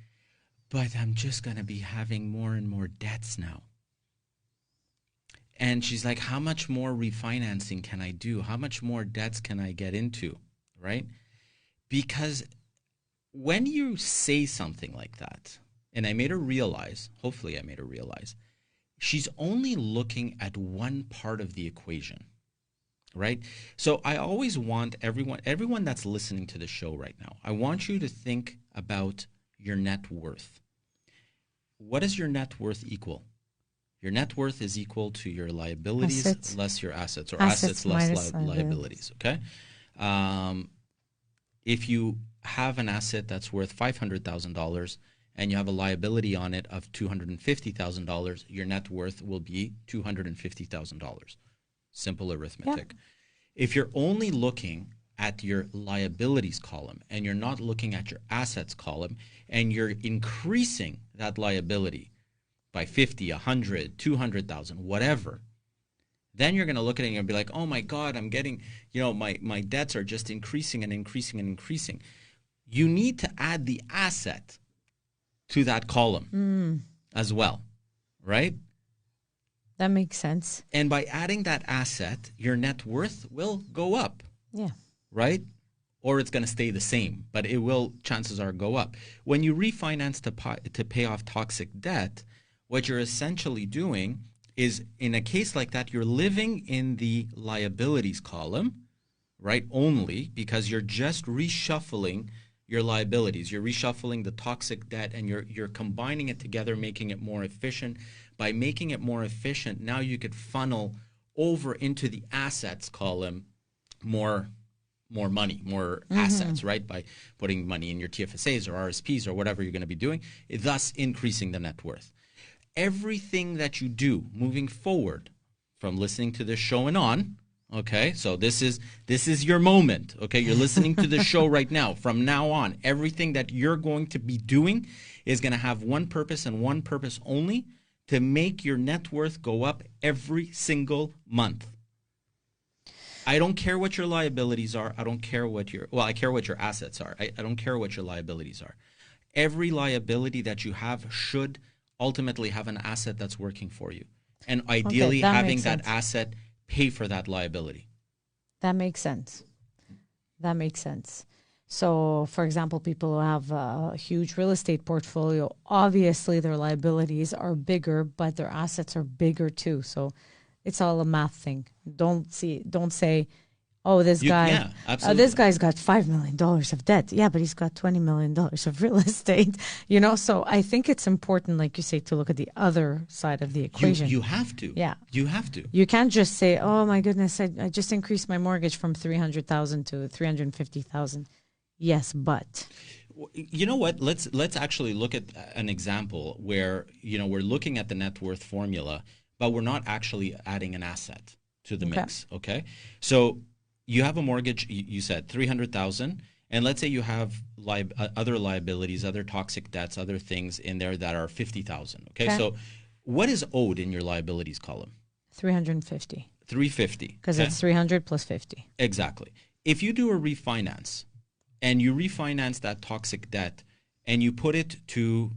but I'm just going to be having more and more debts now. And she's like, how much more refinancing can I do? How much more debts can I get into, right? Because when you say something like that, and I made her realize, hopefully I made her realize, she's only looking at one part of the equation, right? So I always want everyone that's listening to the show right now, I want you to think about your net worth. What does your net worth equal? Your net worth is equal to your liabilities less your assets, or assets less liabilities, okay? If you have an asset that's worth $500,000 and you have a liability on it of $250,000, your net worth will be $250,000. Simple arithmetic. Yeah. If you're only looking at your liabilities column and you're not looking at your assets column, and you're increasing that liability by 50, 100, 200,000, whatever, then you're going to look at it and you'll be like, oh my God, I'm getting, my debts are just increasing and increasing and increasing. You need to add the asset to that column as well, right? That makes sense. And by adding that asset, your net worth will go up. Yeah. Right? Or it's going to stay the same, but it will, chances are, go up. When you refinance to pay off toxic debt, what you're essentially doing is, in a case like that, you're living in the liabilities column, right, only because you're just reshuffling your liabilities. You're reshuffling the toxic debt, and you're combining it together, making it more efficient. By making it more efficient, now you could funnel over into the assets column more money, more assets, right? By putting money in your TFSAs or RSPs or whatever you're going to be doing, thus increasing the net worth. Everything that you do moving forward from listening to this show and on, okay, so this is your moment, okay? You're listening to the show right now. From now on, everything that you're going to be doing is going to have one purpose and one purpose only: to make your net worth go up every single month. I don't care what your liabilities are. I don't care what I care what your assets are. I don't care what your liabilities are. Every liability that you have should ultimately have an asset that's working for you. And ideally having that asset pay for that liability. That makes sense. So, for example, people who have a huge real estate portfolio, obviously their liabilities are bigger, but their assets are bigger too. So It's all a math thing. Don't say, oh, this Yeah, absolutely. this guy's got $5 million of debt. Yeah, but he's got $20 million of real estate, So I think it's important, like you say, to look at the other side of the equation. You have to. Yeah. You have to. You can't just say, oh my goodness, I just increased my mortgage from $300,000 to $350,000. Yes, but. You know what? Let's actually look at an example where, we're looking at the net worth formula, but we're not actually adding an asset to the mix, okay? So you have a mortgage, you said $300,000, and let's say you have other liabilities, other toxic debts, other things in there that are $50,000. Okay, so what is owed in your liabilities column? $350. $350. Because it's 300 plus 50. Exactly. If you do a refinance and you refinance that toxic debt and you put it to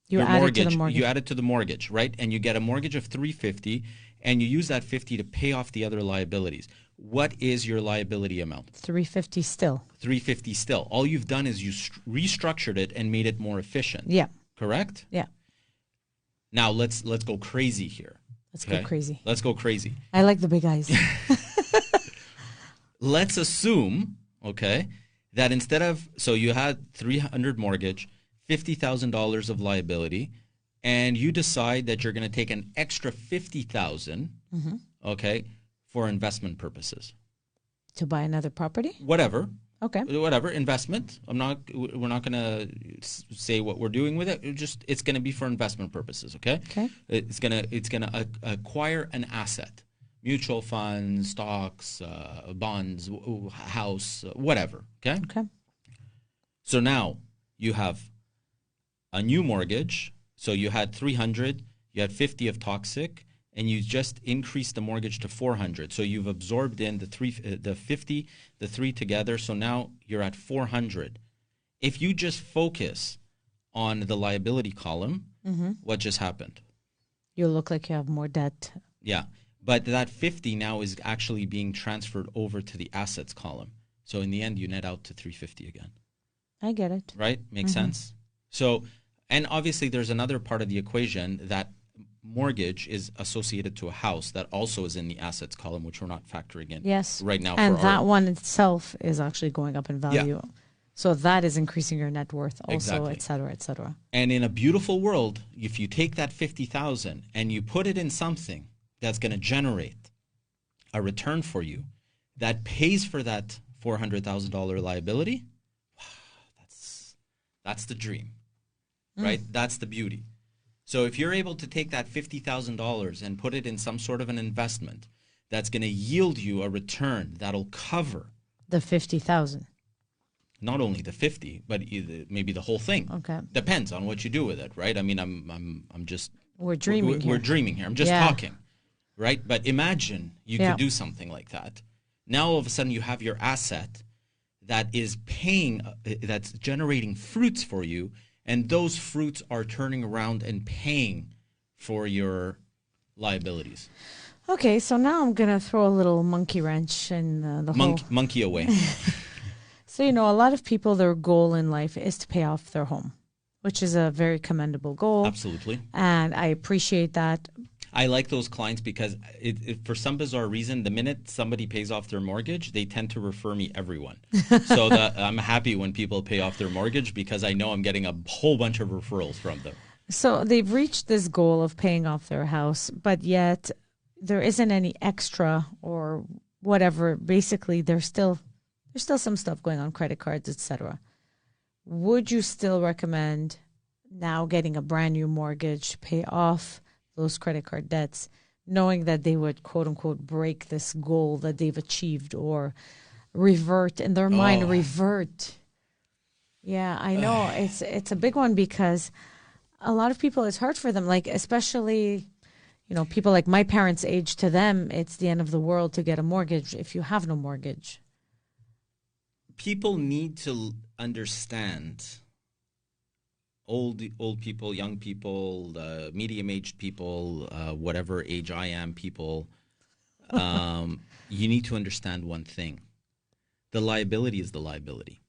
your mortgage, you add it to the mortgage, right? And you get a mortgage of $350, and you use that $50 to pay off the other liabilities. What is your liability amount? $350 still. $350 still. All you've done is you restructured it and made it more efficient. Yeah. Correct? Yeah. Now let's go crazy here. Let's go crazy. Let's go crazy. I like the big eyes. Let's assume, that instead of, so you had $300 mortgage, $50,000 of liability, and you decide that you're going to take an extra $50,000, for investment purposes. To buy another property? Whatever. Okay. Whatever, investment. We're not going to say what we're doing with it. It's going to be for investment purposes, okay? Okay. It's going to acquire an asset. Mutual funds, stocks, bonds, house, whatever, okay? Okay. So now you have a new mortgage. So you had 300, you had 50 of toxic, and you just increased the mortgage to 400. So you've absorbed in the 50, the 3 together. So now you're at 400. If you just focus on the liability column, what just happened? You look like you have more debt. Yeah, but that 50 now is actually being transferred over to the assets column. So in the end, you net out to 350 again. I get it. Right? Makes sense? So, and obviously there's another part of the equation that mortgage is associated to a house that also is in the assets column, which we're not factoring in right now. And that one itself is actually going up in value. Yeah. So that is increasing your net worth also, et cetera, et cetera. And in a beautiful world, if you take that $50,000 and you put it in something that's going to generate a return for you that pays for that $400,000 liability, that's the dream, right? That's the beauty. So if you're able to take that $50,000 and put it in some sort of an investment that's going to yield you a return that'll cover the 50,000. Not only the 50, but maybe the whole thing. Okay. Depends on what you do with it, right? I mean, I'm just we're dreaming. We're dreaming here. I'm just talking, right? But imagine you could do something like that. Now all of a sudden you have your asset that is paying, that's generating fruits for you, and those fruits are turning around and paying for your liabilities. Okay, so now I'm going to throw a little monkey wrench in the whole... Monkey away. So, a lot of people, their goal in life is to pay off their home, which is a very commendable goal. Absolutely. And I appreciate that. I like those clients because for some bizarre reason, the minute somebody pays off their mortgage, they tend to refer me everyone. So I'm happy when people pay off their mortgage because I know I'm getting a whole bunch of referrals from them. So they've reached this goal of paying off their house, but yet there isn't any extra or whatever. Basically, there's still some stuff going on, credit cards, etc. Would you still recommend now getting a brand new mortgage to pay off those credit card debts, knowing that they would, quote unquote, break this goal that they've achieved or revert in their mind, revert? Yeah, I know. It's a big one because a lot of people, it's hard for them, like especially, people like my parents' age, to them, it's the end of the world to get a mortgage if you have no mortgage. People need to understand, old people, young people, medium-aged people, whatever age I am, people, you need to understand one thing. The liability is the liability.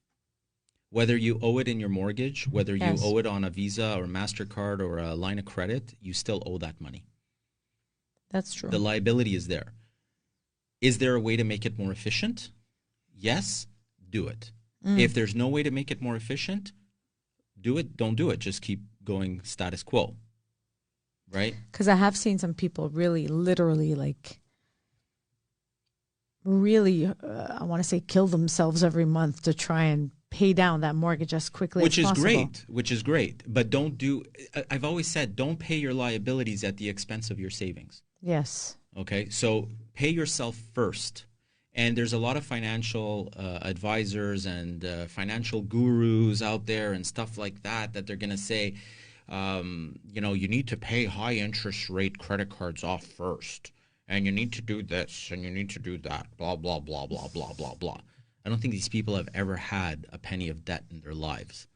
Whether you owe it in your mortgage, whether you owe it on a Visa or MasterCard or a line of credit, you still owe that money. That's true. The liability is there. Is there a way to make it more efficient? Yes, do it. If there's no way to make it more efficient, do it, don't do it. Just keep going status quo, right? Because I have seen some people really, literally, like, really, I want to say kill themselves every month to try and pay down that mortgage as quickly as possible. Which is great. But don't do, I've always said, don't pay your liabilities at the expense of your savings. Yes. Okay, so pay yourself first. And there's a lot of financial advisors and financial gurus out there and stuff like that they're going to say, you need to pay high interest rate credit cards off first. And you need to do this and you need to do that, blah, blah, blah, blah, blah, blah, blah. I don't think these people have ever had a penny of debt in their lives,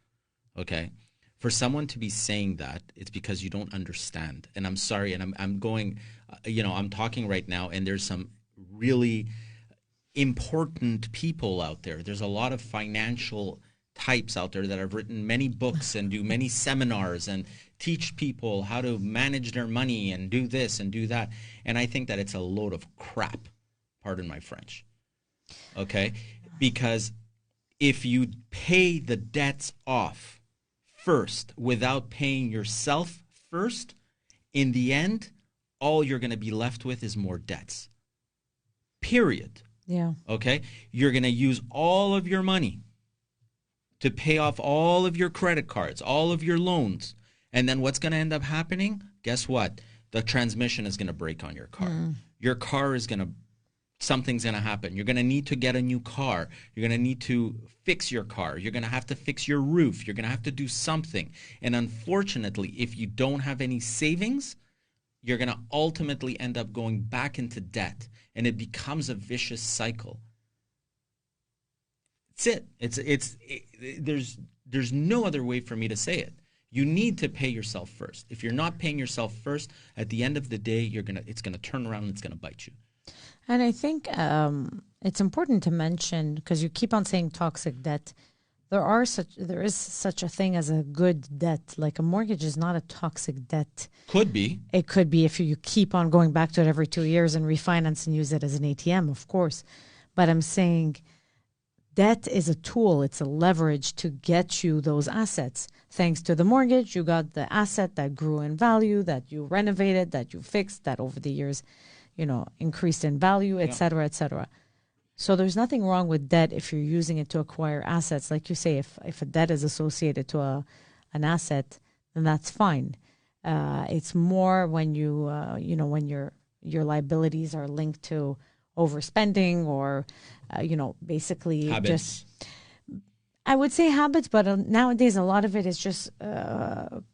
okay? For someone to be saying that, it's because you don't understand. And I'm sorry, and I'm going, I'm talking right now, and there's some really important people out there. There's a lot of financial types out there that have written many books and do many seminars and teach people how to manage their money and do this and do that. And I think that it's a load of crap, pardon my French, okay? Because if you pay the debts off first without paying yourself first, in the end, all you're going to be left with is more debts. Period. Yeah. Okay? You're going to use all of your money to pay off all of your credit cards, all of your loans. And then what's going to end up happening? Guess what? The transmission is going to break on your car. Your car is going to, something's going to happen. You're going to need to get a new car. You're going to need to fix your car. You're going to have to fix your roof. You're going to have to do something. And unfortunately, if you don't have any savings, you're going to ultimately end up going back into debt. And it becomes a vicious cycle. It's it. There's no other way for me to say it. You need to pay yourself first. If you're not paying yourself first, at the end of the day, it's gonna turn around and it's gonna bite you. And I think it's important to mention, because you keep on saying toxic debt, there is such a thing as a good debt. Like a mortgage is not a toxic debt. Could be. It could be if you keep on going back to it every 2 years and refinance and use it as an ATM, of course. But I'm saying debt is a tool. It's a leverage to get you those assets. Thanks to the mortgage, you got the asset that grew in value, that you renovated, that you fixed, that over the years, increased in value, et cetera, et cetera. So there's nothing wrong with debt if you're using it to acquire assets. Like you say, if a debt is associated to an asset, then that's fine. It's more when when your liabilities are linked to overspending or, basically habits. Just, I would say habits, but nowadays a lot of it is just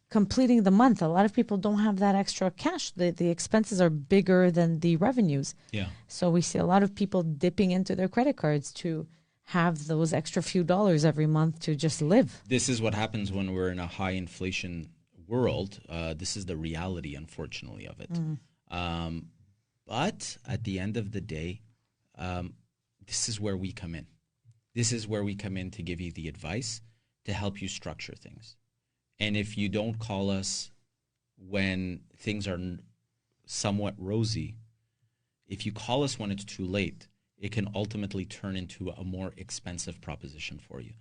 completing the month. A lot of people don't have that extra cash. The expenses are bigger than the revenues. Yeah. So we see a lot of people dipping into their credit cards to have those extra few dollars every month to just live. This is what happens when we're in a high inflation world. This is the reality, unfortunately, of it. But at the end of the day, this is where we come in. This is where we come in to give you the advice to help you structure things. And if you don't call us when things are somewhat rosy, if you call us when it's too late, it can ultimately turn into a more expensive proposition for you.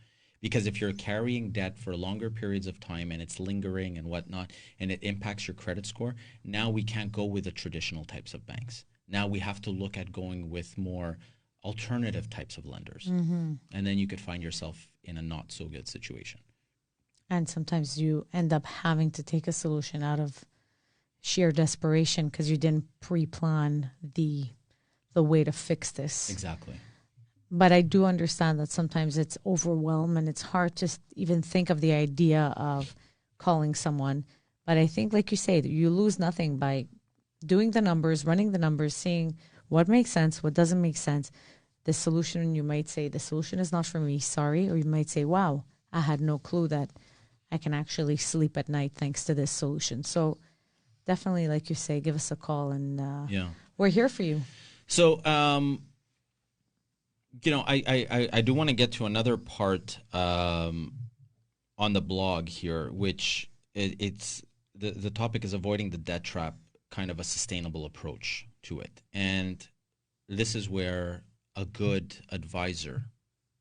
Because if you're carrying debt for longer periods of time and it's lingering and whatnot, and it impacts your credit score, now we can't go with the traditional types of banks. Now we have to look at going with more alternative types of lenders. And then you could find yourself in a not so good situation. And sometimes you end up having to take a solution out of sheer desperation because you didn't pre-plan the way to fix this. Exactly. But I do understand that sometimes it's overwhelmed and it's hard to even think of the idea of calling someone. But I think, like you say, you lose nothing by doing the numbers, running the numbers, seeing what makes sense, what doesn't make sense. The solution, you might say, the solution is not for me, sorry. Or you might say, wow, I had no clue that I can actually sleep at night thanks to this solution. So definitely, like you say, give us a call and we're here for you. So, I do want to get to another part on the blog here, which it's the topic is avoiding the debt trap kind of a sustainable approach to it. And this is where a good advisor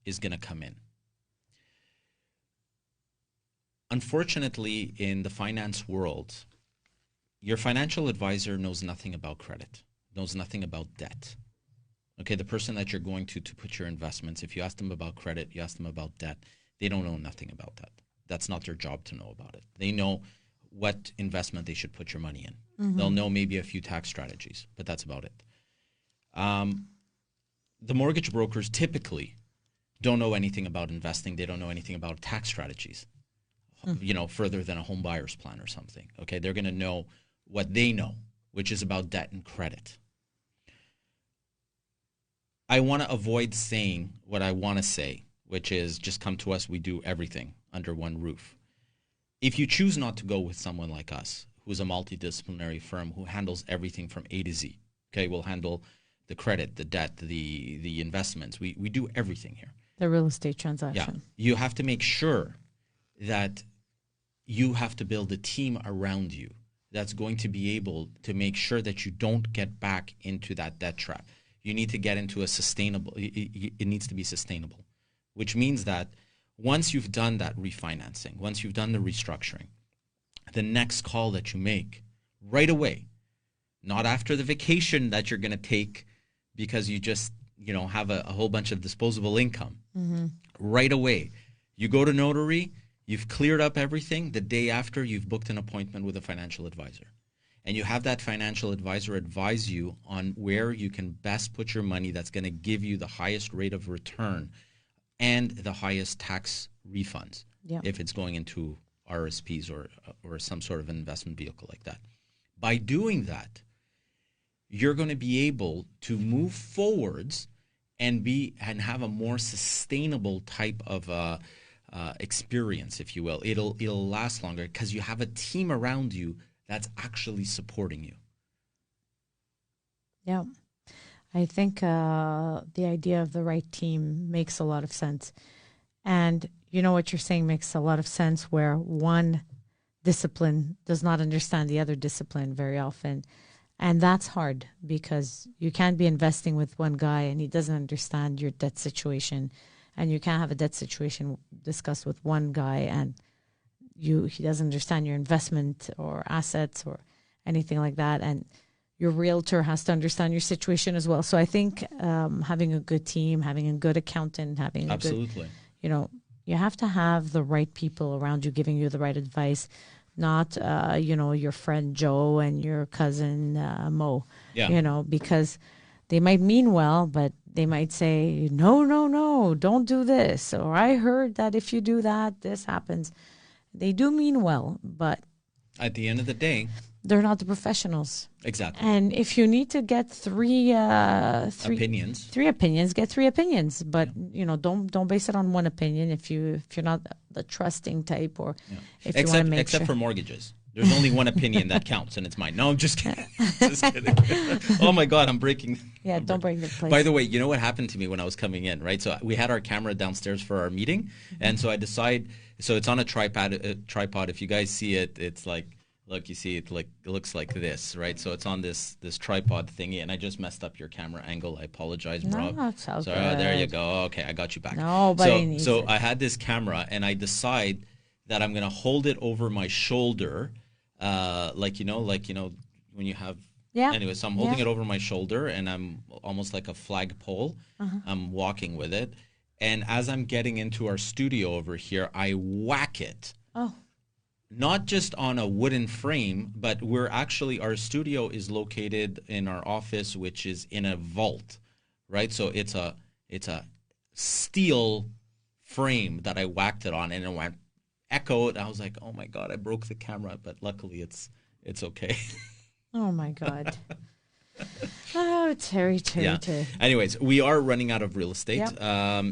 is going to come in. Unfortunately, in the finance world, your financial advisor knows nothing about credit, knows nothing about debt. Okay, the person that you're going to put your investments, if you ask them about credit, you ask them about debt, they don't know nothing about that. That's not their job to know about it. They know what investment they should put your money in. Mm-hmm. They'll know maybe a few tax strategies, but that's about it. The mortgage brokers typically don't know anything about investing. They don't know anything about tax strategies, further than a home buyer's plan or something. Okay, they're going to know what they know, which is about debt and credit. I want to avoid saying what I want to say, which is just come to us, we do everything under one roof. If you choose not to go with someone like us, who's a multidisciplinary firm who handles everything from A to Z, okay, we'll handle the credit, the debt, the investments. We do everything here. The real estate transaction. Yeah. You have to make sure that you have to build a team around you that's going to be able to make sure that you don't get back into that debt trap. You need to get into a sustainable, it needs to be sustainable, which means that once you've done that refinancing, once you've done the restructuring, the next call that you make right away, not after the vacation that you're going to take because you just, have a whole bunch of disposable income. Mm-hmm. Right away, you go to notary, you've cleared up everything. The day after, you've booked an appointment with a financial advisor. And you have that financial advisor advise you on where you can best put your money that's going to give you the highest rate of return and the highest tax refunds if it's going into RSPs or some sort of investment vehicle like that. By doing that, you're going to be able to move forwards and have a more sustainable type of experience, if you will. It'll last longer because you have a team around you that's actually supporting you. Yeah. I think the idea of the right team makes a lot of sense. And what you're saying makes a lot of sense where one discipline does not understand the other discipline very often. And that's hard because you can't be investing with one guy and he doesn't understand your debt situation. And you can't have a debt situation discussed with one guy and he doesn't understand your investment or assets or anything like that. And your realtor has to understand your situation as well. So I think having a good team, having a good accountant, having a good, you have to have the right people around you giving you the right advice, not, your friend Joe and your cousin Mo, because they might mean well, but they might say, no, don't do this. Or I heard that if you do that, this happens. They do mean well, but at the end of the day, they're not the professionals. Exactly. And if you need to get three opinions, get three opinions. But don't base it on one opinion if you're not the trusting type or if you want to make except for mortgages. There's only one opinion that counts, and it's mine. No, I'm just kidding. Just kidding. Oh my God, I'm breaking. Yeah, don't break the place. By the way, you know what happened to me when I was coming in, right? So we had our camera downstairs for our meeting, and so I decide. So it's on a tripod. If you guys see it, it's like, look, you see it like it looks like this, right? So it's on this tripod thingy, and I just messed up your camera angle. I apologize, bro. No, it's all so good. There you go. Okay, I got you back. Nobody needs so it. I had this camera, and I decide that I'm gonna hold it over my shoulder, like when you have. Yeah. Anyway, so I'm holding it over my shoulder, and I'm almost like a flagpole. Uh-huh. I'm walking with it. And as I'm getting into our studio over here, I whack it. Oh. Not just on a wooden frame, but our studio is located in our office, which is in a vault, right? So it's a steel frame that I whacked it on, and it went echoed. I was like, oh my God, I broke the camera, but luckily it's okay. Oh my God. Oh, Terry. Anyways, we are running out of real estate. Yep.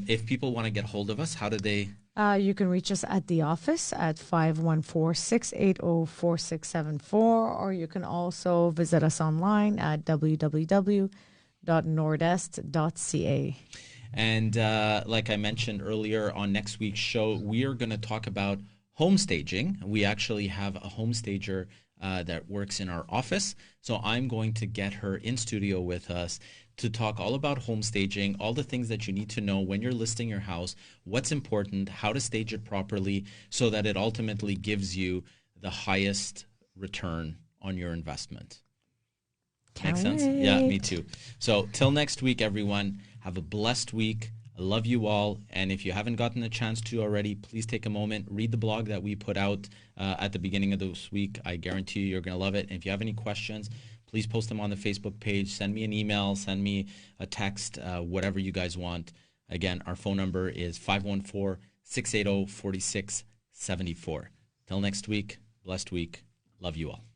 If people want to get hold of us, how do they? You can reach us at the office at 514-680-4674, or you can also visit us online at www.nordest.ca. And like I mentioned earlier, on next week's show, we are going to talk about home staging. We actually have a home stager that works in our office. So I'm going to get her in studio with us to talk all about home staging, all the things that you need to know when you're listing your house, what's important, how to stage it properly so that it ultimately gives you the highest return on your investment. Makes sense? Yeah, me too. So till next week, everyone, have a blessed week. I love you all. And if you haven't gotten a chance to already, please take a moment, read the blog that we put out at the beginning of this week. I guarantee you, you're going to love it. And if you have any questions, please post them on the Facebook page. Send me an email, send me a text, whatever you guys want. Again, our phone number is 514-680-4674. Till next week, blessed week. Love you all.